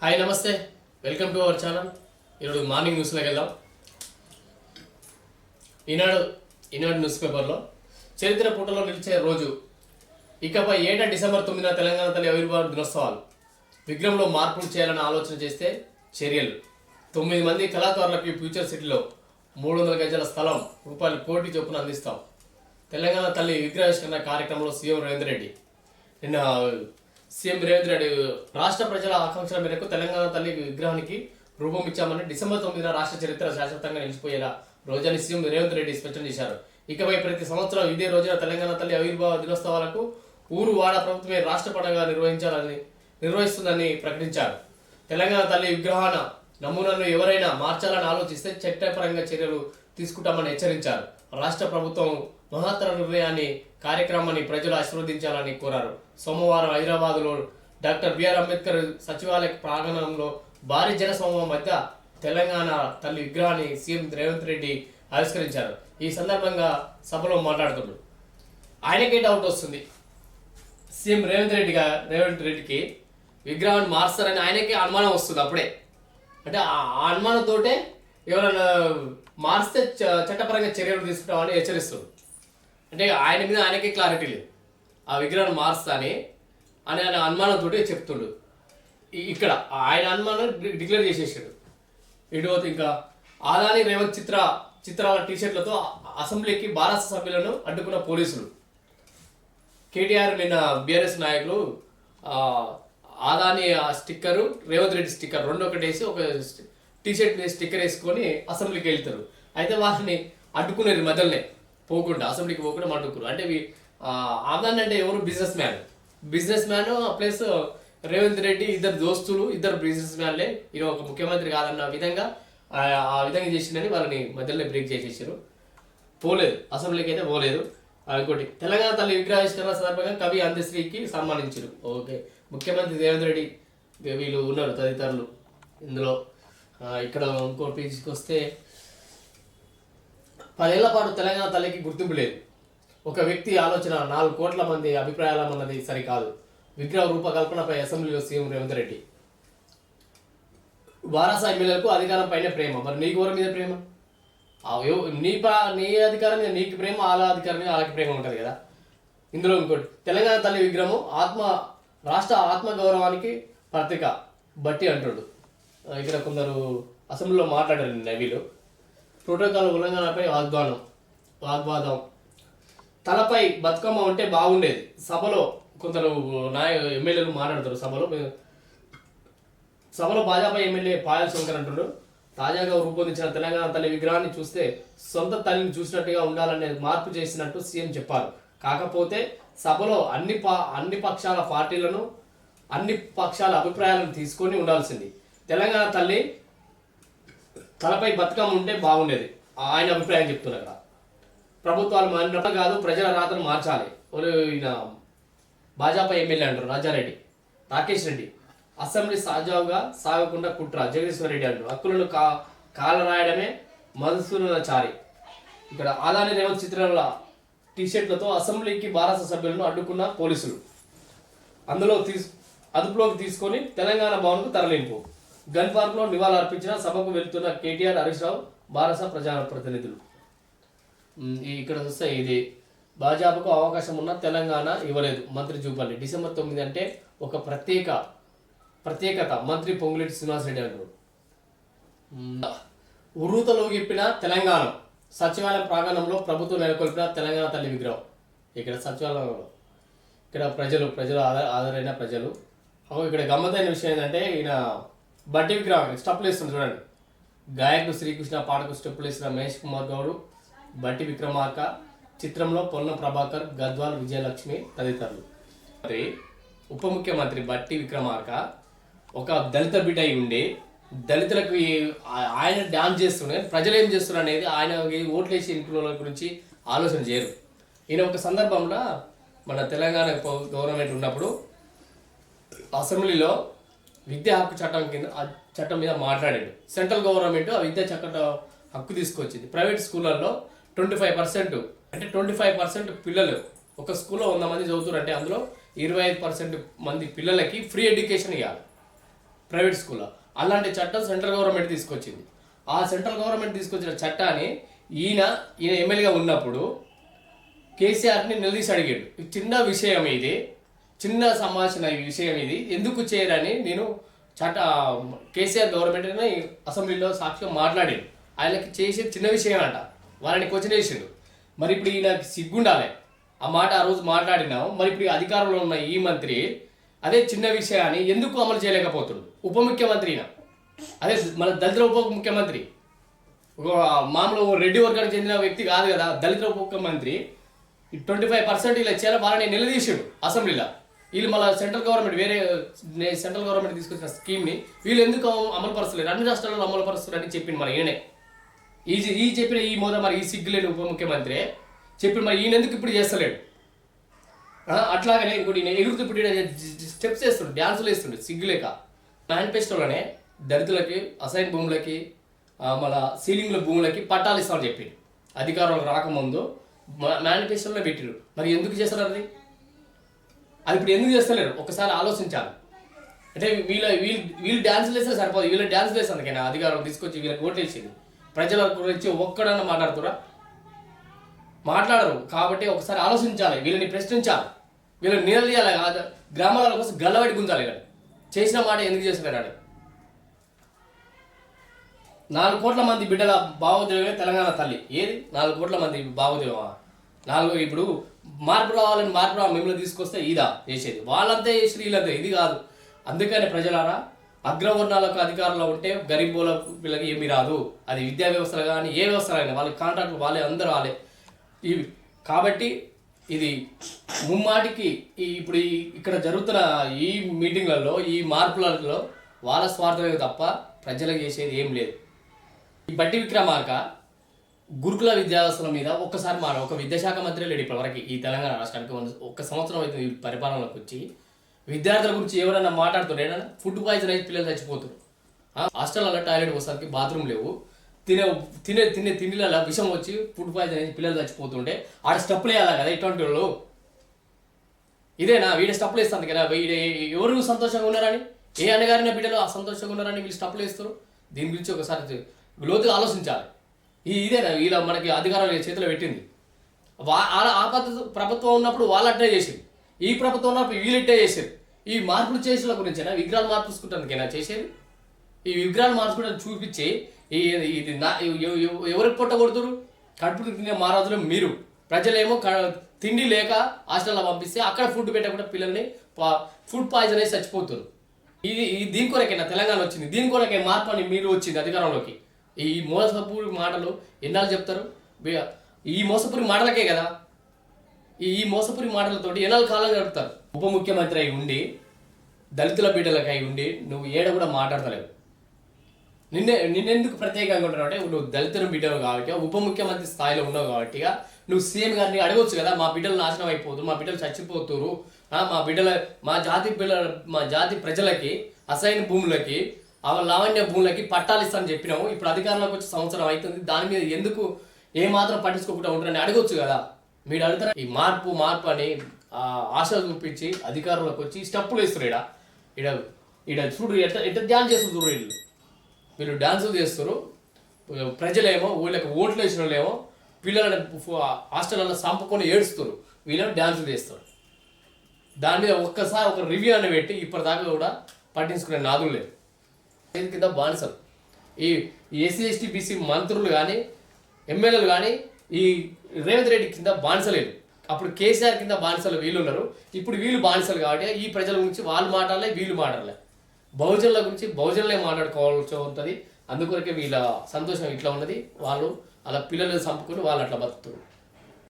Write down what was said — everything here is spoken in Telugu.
హాయ్ నమస్తే, వెల్కమ్ టు అవర్ ఛానల్. ఈరోజు మార్నింగ్ న్యూస్లోకి వెళ్దాం. ఈనాడు న్యూస్ పేపర్లో చరిత్ర పుటలో నిలిచే రోజు. ఇకపై ఏటా డిసెంబర్ 9న తెలంగాణ తల్లి ఆవిర్భావ దినోత్సవాలు. విగ్రహంలో మార్పులు చేయాలని ఆలోచన చేస్తే చర్యలు. 9 మంది కళాకారులకు ఫ్యూచర్ సిటీలో 300 గజాల స్థలం రూపాయలు కోటి చొప్పున అందిస్తాం. తెలంగాణ తల్లి విగ్రహావిష్కరణ కార్యక్రమంలో సీఎం రేవంత్ రెడ్డి. నిన్న సీఎం రేవంత్ రెడ్డి రాష్ట్ర ప్రజల ఆకాంక్షల మేరకు తెలంగాణ తల్లి విగ్రహానికి రూపం ఇచ్చామని డిసెంబర్ 9న రాష్ట్ర చరిత్ర శాశ్వతంగా నిలిచిపోయేలా రోజని సీఎం రేవంత్ రెడ్డి స్పష్టం చేశారు. ఇకపై ప్రతి సంవత్సరం ఇదే రోజున తెలంగాణ తల్లి ఆవిర్భావ దినోత్సవాలకు ఊరు వాడ ప్రభుత్వమే రాష్ట్ర పండుగ నిర్వహిస్తుందని ప్రకటించారు. తెలంగాణ తల్లి విగ్రహాన నమూనాను ఎవరైనా మార్చాలని ఆలోచిస్తే చట్టపరంగా చర్యలు తీసుకుంటామని హెచ్చరించారు. రాష్ట్ర ప్రభుత్వం మహత్తర నిర్ణయాన్ని కార్యక్రమాన్ని ప్రజలు ఆశీర్వదించాలని కోరారు. సోమవారం హైదరాబాద్లో డాక్టర్ బిఆర్ అంబేద్కర్ సచివాలయ ప్రాంగణంలో భారీ జనసమూహం మధ్య తెలంగాణ తల్లి విగ్రహాన్ని సీఎం రేవంత్ రెడ్డి ఆవిష్కరించారు. ఈ సందర్భంగా సభలో మాట్లాడుతున్నాడు. ఆయనకే డౌట్ వస్తుంది. సీఎం రేవంత్ రెడ్డికి విగ్రహాన్ని మార్స్తారని ఆయనకే అనుమానం వస్తుంది. అప్పుడే అంటే ఆ అనుమానంతోటే ఎవరైనా మారిస్తే చట్టపరంగా చర్యలు తీసుకుంటామని హెచ్చరిస్తుంది. అంటే ఆయన మీద ఆయనకే క్లారిటీ లేదు. ఆ విగ్రహాన్ని మారుస్తా అని ఆయన అనుమానంతో చెప్తుండు. ఇక్కడ ఆయన అనుమానం డిక్లేర్ చేసేసాడు. ఇటు ఇంకా ఆదాని రేవంత్ చిత్రాల టీషర్ట్లతో అసెంబ్లీకి భారత సభ్యులను అడ్డుకున్న పోలీసులు. కేటీఆర్ నిన్న బీఆర్ఎస్ నాయకులు ఆదాని స్టిక్కరు రేవంత్ రెడ్డి స్టిక్కర్ రెండు ఒకటి వేసి ఒక టీషర్ట్ స్టిక్కర్ వేసుకొని అసెంబ్లీకి వెళ్తారు. అయితే వారిని అడ్డుకునేది మధ్యలోనే పోకుండా అసెంబ్లీకి పోకుండా అడ్డుకున్నారు. అంటే ఆదాని అంటే ఎవరు? Business man plus Revanth Reddy ఇద్దరు దోస్తులు, ఇద్దరు బిజినెస్ మ్యాన్లే. ఈయన ఒక ముఖ్యమంత్రి కాదన్న విధంగా ఆ విధంగా చేసిందని వాళ్ళని మధ్యలో బ్రేక్ చేసేసారు. పోలేదు, అసెంబ్లీకి అయితే పోలేదు. ఇంకోటి తెలంగాణ తల్లి విగ్రహావిష్కరణ సందర్భంగా కవి అందశ్రీకి సన్మానించారు. ఓకే, ముఖ్యమంత్రి రేవంత్ రెడ్డి వీళ్ళు ఉన్నారు తదితరులు ఇందులో. ఇక్కడ ఇంకో పేజీకి వస్తే 10 ఏళ్ల పాటు తెలంగాణ తల్లికి గుర్తింపు లేదు. ఒక వ్యక్తి ఆలోచన 4 కోట్ల మంది అభిప్రాయాలన్నది సరికాదు. విగ్రహ రూపకల్పనపై అసెంబ్లీలో సీఎం రేవంత్ రెడ్డి. వారాస ఎమ్మెల్యేలకు అధికారం పైన ప్రేమ. మరి నీకు ఎవరి మీద ప్రేమ? నీ అధికారం మీద నీకు ప్రేమ, వాళ్ళ అధికారం మీద వాళ్ళకి ప్రేమ ఉంటుంది కదా. ఇందులో ఇంకోటి తెలంగాణ తల్లి విగ్రహము రాష్ట్ర ఆత్మగౌరవానికి ప్రతీక బట్టి అంటుడు. ఇక్కడ కొందరు అసెంబ్లీలో మాట్లాడారు నవీలు. ప్రోటోకాల్ ఉల్లంఘనపై వాగ్వాదం. తలపై బతుకమ్మ ఉంటే బాగుండేది. సభలో కొందరు ఎమ్మెల్యేలు మాట్లాడతారు. సభలో భాజపా ఎమ్మెల్యే పాయల్ శంకర్ అంటుడు. తాజాగా రూపొందించిన తెలంగాణ తల్లి విగ్రహాన్ని చూస్తే సొంత తల్లిని చూసినట్టుగా ఉండాలనే మార్పు చేసినట్టు సీఎం చెప్పారు. కాకపోతే సభలో అన్ని పక్షాల పార్టీలను, అన్ని పక్షాల అభిప్రాయాలను తీసుకొని ఉండాల్సింది. తెలంగాణ తల్లి తలపై బతుకమ్మ ఉంటే బాగుండేది ఆయన అభిప్రాయం చెప్తున్నారు కదా. ప్రభుత్వాలు మారినట్టు కాదు, ప్రజల రాతను మార్చాలి. ఈయన భాజపా ఎమ్మెల్యే అంటారు రాజారెడ్డి, రాకేష్ రెడ్డి. అసెంబ్లీ సజావుగా సాగకుండా కుట్ర జగదీశ్వర్ రెడ్డి అంటారు. హక్కులను కాల రాయడమే మధుసూదనాచారి. ఇక్కడ ఆదాని రేవంత్ చిత్రాల టీషర్ట్లతో అసెంబ్లీకి భారత సభ్యులను అడ్డుకున్న పోలీసులు. అందులో అదుపులోకి తీసుకొని తెలంగాణ భవన్కు తరలింపు. గన్ పార్క్లో నివాళులర్పించిన సభకు వెళ్తున్న కేటీఆర్, హరీష్ రావు, భారత ప్రజాప్రతినిధులు. ఇక్కడ చూస్తే ఇది భాజపాకు అవకాశం ఉన్న తెలంగాణ ఇవ్వలేదు మంత్రి జూపల్లి. డిసెంబర్ 9 అంటే ఒక ప్రత్యేకత మంత్రి పొంగులేటి శ్రీనివాసరెడ్డి అంటారు. ఉర్రూతలో గిప్పిన తెలంగాణ సచివాలయం ప్రాంగణంలో ప్రభుత్వం నెలకొల్పిన తెలంగాణ తల్లి విగ్రహం. ఇక్కడ సచివాలయంలో ఇక్కడ ప్రజలు ఆదరైన ప్రజలు. ఇక్కడ గమ్మతైన విషయం ఏంటంటే ఈయన బట్టి విగ్రహం స్టెప్పులు వేస్తుంది చూడండి. గాయకుడు శ్రీకృష్ణ పాటకు స్టెప్పులు వేసిన మహేష్ కుమార్ గౌడ్, బట్టి విక్రమార్క. చిత్రంలో పొన్నం ప్రభాకర్, గద్వాల్ విజయలక్ష్మి తదితరులు. ఉప ముఖ్యమంత్రి బట్టి విక్రమార్క ఒక దళిత బిడ్డ అయి ఉండి దళితులకు ఆయన డాన్స్ చేస్తున్నాడు. ప్రజలు ఏం చేస్తున్నారు అనేది ఆయన ఓట్లేసి ఇంట్లో గురించి ఆలోచన చేయరు. ఈయన ఒక సందర్భంలో మన తెలంగాణ గవర్నమెంట్ ఉన్నప్పుడు అసెంబ్లీలో విద్యా హక్కు చట్టం మీద మాట్లాడాడు. సెంట్రల్ గవర్నమెంట్ ఆ విద్యా హక్కు తీసుకొచ్చింది. ప్రైవేట్ స్కూళ్ళల్లో 25% అంటే 25% పిల్లలు ఒక స్కూల్లో 100 మంది చదువుతారు అంటే అందులో 25% మంది పిల్లలకి ఫ్రీ ఎడ్యుకేషన్ ఇవ్వాలి. ప్రైవేట్ స్కూల్లో. అలాంటి చట్టం సెంట్రల్ గవర్నమెంట్ తీసుకొచ్చింది. ఆ సెంట్రల్ గవర్నమెంట్ తీసుకొచ్చిన చట్టాన్ని ఈయన ఎమ్మెల్యేగా ఉన్నప్పుడు కేసీఆర్ని నిలదీసి అడిగాడు. చిన్న విషయం ఇది, చిన్న సంభాషణ విషయం ఇది, ఎందుకు చేయరని నేను కేసీఆర్ గవర్నమెంట్ అసెంబ్లీలో సాక్షిగా మాట్లాడాడు. ఆయనకి చేసేది చిన్న విషయం అంట, వాళ్ళని క్వశ్చన్ వేసిండు. మరి ఇప్పుడు ఈయన సిగ్గుండాలి, ఆ మాట ఆ రోజు మాట్లాడినాం. మరి ఇప్పుడు అధికారంలో ఉన్న ఈ మంత్రి అదే చిన్న విషయాన్ని ఎందుకు అమలు చేయలేకపోతున్నాడు? ఉప ముఖ్యమంత్రి అదే మన దళితుల ఉప ముఖ్యమంత్రి, మామూలు రెడ్డి వర్గానికి చెందిన వ్యక్తి కాదు కదా, దళితుల ఉప ముఖ్యమంత్రి 25% ఇలా చేయాలి, వాళ్ళని నిలదీసాడు అసెంబ్లీలో. వీళ్ళు మళ్ళీ సెంట్రల్ గవర్నమెంట్ తీసుకొచ్చిన స్కీమ్ని వీళ్ళు ఎందుకు అమలు పరుస్తలేరు, అన్ని రాష్ట్రాల్లో అమలు పరుస్తారు అని చెప్పింది మరి ఈయనే. ఈ చెప్పిన ఈ మోద మరి ఈ సిగ్గులేని ఉప ముఖ్యమంత్రి చెప్పిన మరి ఈయన ఎందుకు ఇప్పుడు చేస్తలేడు? అట్లాగనే ఇంకోటి ఎగురుతూ ఇప్పుడు స్టెప్స్ వేస్తుండే, డ్యాన్సులు వేస్తుండే సిగ్గులేక. మేనిఫెస్టోలోనే దళితులకి అసైన్ భూములకి మళ్ళీ సీలింగ్ల భూములకి పట్టాలు ఇస్తామని చెప్పి అధికారంలో రాకముందు మేనిఫెస్టోలో పెట్టిరు. మరి ఎందుకు చేస్తారు అది ఇప్పుడు ఎందుకు చేస్తలేరు? ఒకసారి ఆలోచించాలి. అంటే వీళ్ళు డ్యాన్సులు వేస్తే సరిపోదు, వీళ్ళ డ్యాన్సులు వేస్తే అందుకైనా అధికారం తీసుకొచ్చి వీళ్ళకి ఓట్లు వేసేది. ప్రజల గురించి ఒక్కడన్నా మాట్లాడుతురా? మాట్లాడరు. కాబట్టి ఒకసారి ఆలోచించాలి, వీళ్ళని ప్రశ్నించాలి, వీళ్ళని నిలదీయాలి, గ్రామాల కోసం గల్లబడి గుంజాలి. ఇలా చేసిన మాట ఎందుకు చేస్తున్నాడు? 4 కోట్ల మంది బిడ్డల భావోద్వేగమే తెలంగాణ తల్లి. ఏది 4 కోట్ల మంది భావోద్వేగమా? ఇప్పుడు మార్పు రావాలని మిమ్మల్ని తీసుకొస్తే ఇదా చేసేది? వాళ్ళంతా చేసి వీళ్ళంతా ఇది కాదు. అందుకని ప్రజలారా, అగ్రవర్ణాలకు అధికారంలో ఉంటే గరీబుల పిల్లకి ఏమీ రాదు. అది విద్యా వ్యవస్థలు కానీ ఏ వ్యవస్థలు అయినా వాళ్ళ కాంట్రాక్ట్లు వాళ్ళే, అందరూ వాళ్ళే. కాబట్టి ఇది ముమ్మాటికి ఇప్పుడు ఇక్కడ జరుగుతున్న ఈ మీటింగ్లలో ఈ మార్పులలో వాళ్ళ స్వార్థమే తప్ప ప్రజలకు చేసేది ఏం లేదు. ఈ బట్టి విక్రమార్క గురుకుల విద్యావ్యవస్థల మీద ఒక్కసారి ఒక విద్యాశాఖ మంత్రి లేడు ఇప్పటివరకు ఈ తెలంగాణ రాష్ట్రానికి. 1 సంవత్సరం అయితే ఈ పరిపాలనలోకి వచ్చి విద్యార్థుల గురించి ఎవరైనా మాట్లాడుతుంటే ఏదైనా ఫుడ్ పాయిజన్ అయితే పిల్లలు చచ్చిపోతారు. హాస్టల్లో టాయిలెట్ వస్తానికి బాత్రూమ్ లేవు, తిండిలలో విషం వచ్చి ఫుడ్ పాయిజన్ అయితే పిల్లలు చచ్చిపోతుంటే ఆడ స్టెప్పులు వేయాలి కదా ఇటువంటి వాళ్ళు. ఇదేనా వీడి స్టెప్పులు వేస్తుంది కదా, ఎవరు సంతోషంగా ఉన్నారని, ఏ అన్నగారిన బిడ్డలు సంతోషంగా ఉన్నారని వీళ్ళు స్టెప్పులు వేస్తారు? దీని గురించి ఒకసారి లోతుగా ఆలోచించాలి. ఇదేనా వీళ్ళ మనకి అధికారాలు చేతిలో పెట్టింది? ఆ ప్రభుత్వం ఉన్నప్పుడు వాళ్ళు అట్టే చేసేది, ఈ ప్రభుత్వం ఉన్నప్పుడు వీళ్ళు ఇట్టే చేసేది. ఈ మార్పులు చేసిన గురించేనా విగ్రహాలు మార్చుకుంటానికైనా చేసేది? ఈ విగ్రహాలు మార్చుకుంటాను చూపించి ఇది ఎవరికి పొట్టగొడుతురు? కడుపు తినే మహారాజులు మీరు. ప్రజలేమో తిండి లేక హాస్టల్లో పంపిస్తే అక్కడ ఫుడ్ పెట్టకుండా పిల్లల్ని ఫుడ్ పాయిజన్ అయి చచ్చిపోతారు. దీని కొరకైనా తెలంగాణ వచ్చింది, దీని కొరకే మార్పు అని మీరు వచ్చింది అధికారంలోకి. ఈ మోసపూరి మాటలు ఎన్నాళ్ళు చెప్తారు? ఈ మోసపూరి మాటలకే కదా, ఈ మోసపూరి మాటలతోటి ఎన్నాళ్ళు కాలం గడుపుతారు? ఉప ముఖ్యమంత్రి అయి ఉండి దళితుల బిడ్డలకు అయి ఉండి నువ్వు ఏడ కూడా మాట్లాడతలేవు. నిన్నెందుకు ప్రత్యేకంగా ఉంటున్నావు అంటే నువ్వు దళితుల బిడ్డలు కాబట్టి, ఉప ముఖ్యమంత్రి స్థాయిలో ఉన్నావు కాబట్టి నువ్వు సీఎం గారిని అడగవచ్చు కదా, మా బిడ్డలు నాశనం అయిపోతున్నారు, మా బిడ్డలు చచ్చిపోతున్నారు, మా జాతి ప్రజలకి అసైన్ భూములకి లావణ్య భూములకి పట్టాలు ఇస్తానని చెప్పినాము. ఇప్పుడు అధికారంలోకి వచ్చి సంవత్సరం అవుతుంది, దాని మీద ఎందుకు ఏమాత్రం పట్టించుకోకుండా ఉంటారని అడగొచ్చు కదా. మీరు అడుగుతారా? ఈ మార్పు అని ఆశ చూపించి అధికారంలోకి వచ్చి స్టెప్పులు వేస్తారు. ఇడ చూడు ఎట్లా ధ్యానం చేస్తారు చూడు. వీళ్ళు డ్యాన్సులు చేస్తారు, ప్రజలేమో వీళ్ళకి ఓట్లు వేసిన వాళ్ళేమో పిల్లలని హాస్టల్లో చంపుకొని ఏడుస్తారు, వీళ్ళని డ్యాన్సులు చేస్తారు. దాని మీద ఒక్కసారి ఒక రివ్యూ అని పెట్టి ఇప్పటిదాకా కూడా పట్టించుకునే నాదులు లేదు. కింద బానిసలు ఈ ఎస్సీ ఎస్టీ బీసీ మంత్రులు కానీ ఎమ్మెల్యేలు కానీ ఈ రేవంత్ రెడ్డి కింద బానిసలేదు. అప్పుడు కేసీఆర్ కింద బానిసలు వీళ్ళు ఉన్నారు, ఇప్పుడు వీళ్ళు బానిసలు కాబట్టి ఈ ప్రజల గురించి వాళ్ళు మాట్లాడలే, వీళ్ళు మాట్లాడలే. బహుజనుల గురించి బహుజనులే మాట్లాడుకోవాల్సి ఉంటుంది. అందుకొరకే వీళ్ళ సంతోషం ఇట్లా ఉన్నది. వాళ్ళు అలా పిల్లలు చంపుకొని వాళ్ళు అట్లా బతుకుతారు.